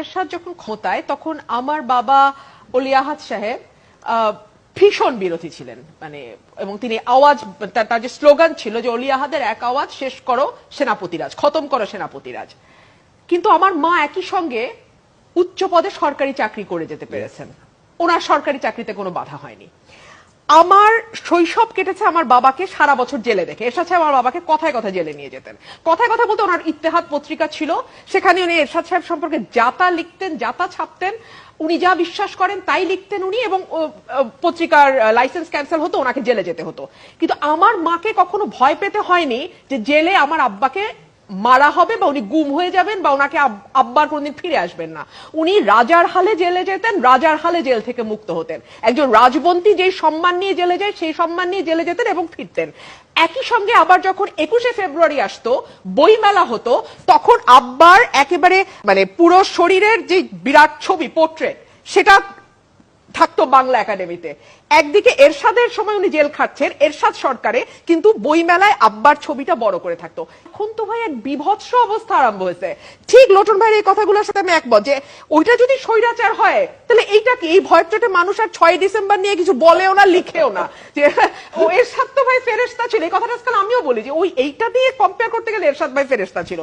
এরশাদ যখন ক্ষমতায় তখন আমার বাবা অলি আহাদ সাহেব ভীষণ বিরোধী ছিলেন, মানে এবং তিনি আওয়াজ, তার যে স্লোগান ছিল যে অলি আহাদের এক আওয়াজ, শেষ করো সেনাপতিরাজ, খতম করো সেনাপতিরাজ। কিন্তু আমার মা একই সঙ্গে উচ্চ পদে সরকারি চাকরি করে যেতে পেরেছেন, ওনার সরকারি চাকরিতে কোনো বাধা হয়নি। আমার শৈশব কেটেছে আমার বাবাকে সারা বছর জেলে দেখে। এরশাদ সাহেব আমার বাবাকে কথায় কথা জেলে নিয়ে যেতেন। কথায় কথা বলতে ওনার ইত্তেহাদ পত্রিকা ছিল, সেখানে উনি এরশাদ সাহেব সম্পর্কে যা তা লিখতেন, যা তা ছাপতেন, উনি যা বিশ্বাস করেন তাই লিখতেন উনি, এবং পত্রিকার লাইসেন্স ক্যান্সেল হতো, ওনাকে জেলে যেতে হতো। কিন্তু আমার মাকে কখনো ভয় পেতে হয়নি যে জেলে আমার আব্বাকে মারা হবে বা উনি গুম হয়ে যাবেন বা ওনাকে আব্বার কোনদিন ফিরে আসবেন না। উনি রাজার হালে জেলে যেতেন, রাজার হালে জেল থেকে মুক্ত হতেন। একজন রাজবন্দী যেই সম্মান নিয়ে জেলে যায় সেই সম্মান নিয়ে জেলে যেতেন এবং ফিরতেন। একই সঙ্গে আবার যখন 21শে ফেব্রুয়ারি আসতো, বইমেলা হতো, তখন আব্বার একেবারে মানে পুরো শরীরের যে বিরাট ছবি, পোর্ট্রেট, সেটা থাকতো বাংলা একাডেমিতে। একদিকে এরশাদের সময় উনি জেল খাটছেন এরশাদ সরকারে, কিন্তু বইমেলায় আব্বার ছবিটা বড় করে থাকতো। এখন তো ভাই এক বিভৎস অবস্থা আরম্ভ হয়েছে। ঠিক লোটন ভাইয়ের এই কথাগুলোর সাথে আমি একমত যে ওইটা যদি স্বৈরাচার হয় তাহলে এইটা কি, এই ভয়চটে মানুষ আর 6 ডিসেম্বর নিয়ে কিছু বলেও না, লিখেও না যে ও এরশাদ তো ভাই ফেরেশতা ছিল। এই কথাটা আজকাল আমিও বলি যে ওই এইটা দিয়ে কম্পেয়ার করতে গেলে এরশাদ ভাই ফেরেশতা ছিল।